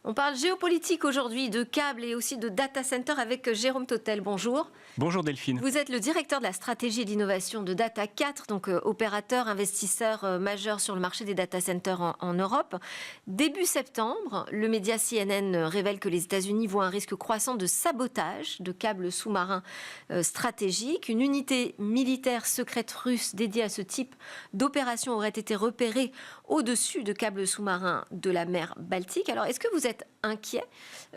On parle géopolitique aujourd'hui, de câbles et aussi de data center avec Jérôme Totel. Bonjour. Bonjour Delphine. Vous êtes le directeur de la stratégie et de l'innovation de Data 4, donc opérateur, investisseur majeur sur le marché des data centers en Europe. Début septembre, le média CNN révèle que les États-Unis voient un risque croissant de sabotage de câbles sous-marins stratégiques. Une unité militaire secrète russe dédiée à ce type d'opération aurait été repérée au-dessus de câbles sous-marins de la mer Baltique. Alors, est-ce que vous êtes inquiet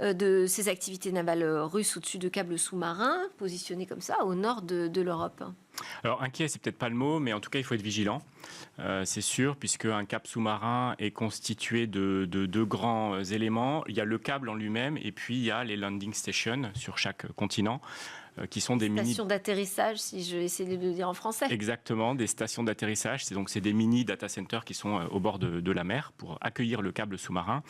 de ces activités navales russes au-dessus de câbles sous-marins positionnés comme ça au nord de l'Europe? Alors inquiet, c'est peut-être pas le mot, mais en tout cas il faut être vigilant, c'est sûr, puisque un câble sous-marin est constitué de deux grands éléments. Il y a le câble en lui-même et puis il y a les landing stations sur chaque continent, qui sont des stations d'atterrissage, si je vais essayer de le dire en français. Exactement, des stations d'atterrissage. C'est des mini data centers qui sont au bord de la mer pour accueillir le câble sous-marin.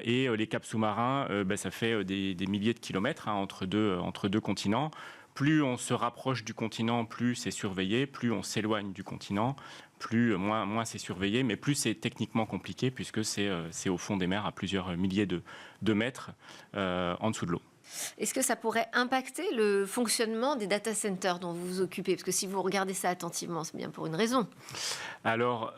Et les câbles sous-marins, ça fait des milliers de kilomètres entre deux continents. Plus on se rapproche du continent, plus c'est surveillé. Plus on s'éloigne du continent, moins c'est surveillé. Mais plus c'est techniquement compliqué puisque c'est au fond des mers à plusieurs milliers de mètres en dessous de l'eau. Est-ce que ça pourrait impacter le fonctionnement des data centers dont vous vous occupez? Parce que si vous regardez ça attentivement, c'est bien pour une raison. Alors,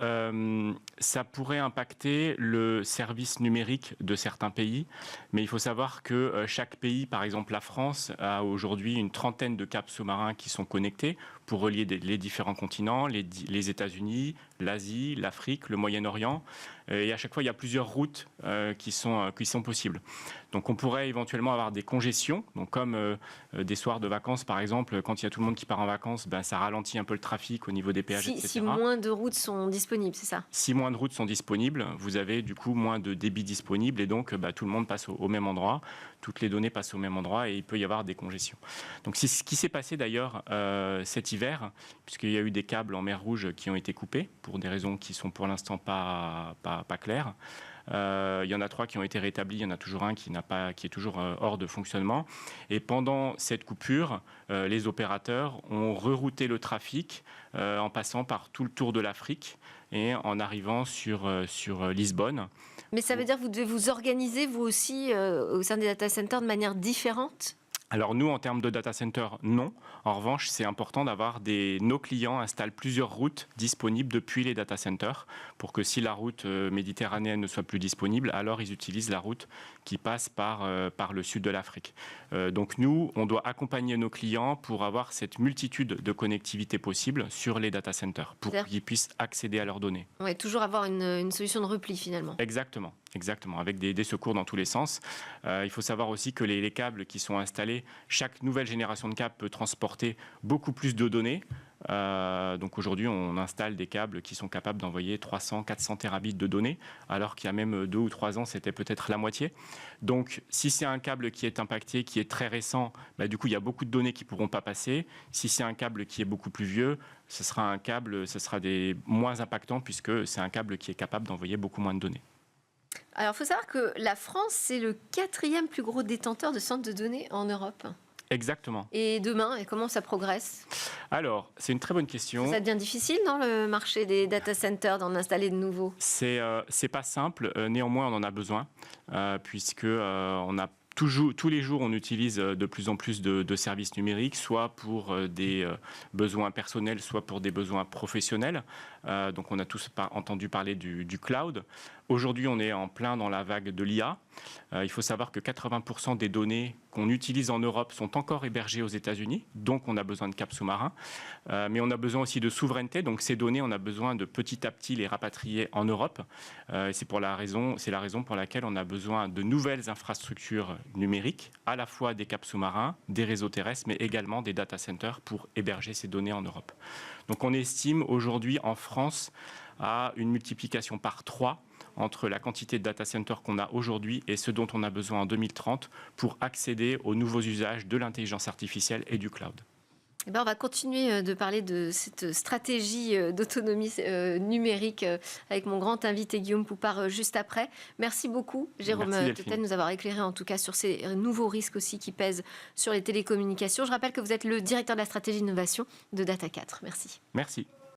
ça pourrait impacter le service numérique de certains pays, mais il faut savoir que chaque pays, par exemple la France, a aujourd'hui une trentaine de câbles sous-marins qui sont connectés pour relier les différents continents, les États-Unis, l'Asie, l'Afrique, le Moyen-Orient. Et à chaque fois, il y a plusieurs routes qui sont possibles. Donc, on pourrait éventuellement avoir des congestions. Donc, comme des soirs de vacances, par exemple, quand il y a tout le monde qui part en vacances, ça ralentit un peu le trafic au niveau des péages, etc. Si moins de routes sont disponibles, c'est ça? Si moins de routes sont disponibles, vous avez du coup moins de débit disponible et donc tout le monde passe au même endroit, toutes les données passent au même endroit et il peut y avoir des congestions. Donc, c'est ce qui s'est passé d'ailleurs cet hiver, puisqu'il y a eu des câbles en mer Rouge qui ont été coupés pour des raisons qui sont pour l'instant pas claires. Il y en a 3 qui ont été rétablis, il y en a toujours un qui est toujours hors de fonctionnement. Et pendant cette coupure, les opérateurs ont rerouté le trafic en passant par tout le tour de l'Afrique et en arrivant sur Lisbonne. Mais ça veut dire que vous devez vous organiser, vous aussi, au sein des data centers de manière différente? Alors nous, en termes de data center, non. En revanche, c'est important d'avoir nos clients installent plusieurs routes disponibles depuis les data centers pour que si la route méditerranéenne ne soit plus disponible, alors ils utilisent la route qui passe par le sud de l'Afrique. Donc nous, on doit accompagner nos clients pour avoir cette multitude de connectivité possible sur les data centers pour qu'ils puissent accéder à leurs données. Oui, toujours avoir une solution de repli finalement. Exactement, avec des secours dans tous les sens. Il faut savoir aussi que les câbles qui sont installés, chaque nouvelle génération de câbles peut transporter beaucoup plus de données. Donc aujourd'hui, on installe des câbles qui sont capables d'envoyer 300-400 terabits de données, alors qu'il y a même 2 ou 3 ans, c'était peut-être la moitié. Donc si c'est un câble qui est impacté, qui est très récent, du coup, il y a beaucoup de données qui ne pourront pas passer. Si c'est un câble qui est beaucoup plus vieux, ce sera moins impactant puisque c'est un câble qui est capable d'envoyer beaucoup moins de données. Alors, il faut savoir que la France, c'est le 4e plus gros détenteur de centres de données en Europe. Exactement. Et demain, comment ça progresse? Alors, c'est une très bonne question. Ça devient difficile dans le marché des data centers d'en installer de nouveaux? C'est pas simple. Néanmoins, on en a besoin, puisque on a tous les jours, on utilise de plus en plus de services numériques, soit pour des besoins personnels, soit pour des besoins professionnels. Donc, on a tous entendu parler du cloud. Aujourd'hui, on est en plein dans la vague de l'IA. Il faut savoir que 80% des données qu'on utilise en Europe sont encore hébergées aux États-Unis. Donc, on a besoin de câbles sous-marins. Mais on a besoin aussi de souveraineté. Donc, ces données, on a besoin de petit à petit les rapatrier en Europe. C'est la raison pour laquelle on a besoin de nouvelles infrastructures numériques, à la fois des câbles sous-marins, des réseaux terrestres, mais également des data centers pour héberger ces données en Europe. Donc, on estime aujourd'hui en France à une multiplication par 3 entre la quantité de data centers qu'on a aujourd'hui et ce dont on a besoin en 2030 pour accéder aux nouveaux usages de l'intelligence artificielle et du cloud. On va continuer de parler de cette stratégie d'autonomie numérique avec mon grand invité Guillaume Poupart juste après. Merci beaucoup Jérôme Totel de nous avoir éclairé en tout cas sur ces nouveaux risques aussi qui pèsent sur les télécommunications. Je rappelle que vous êtes le directeur de la stratégie d'innovation de Data 4. Merci. Merci.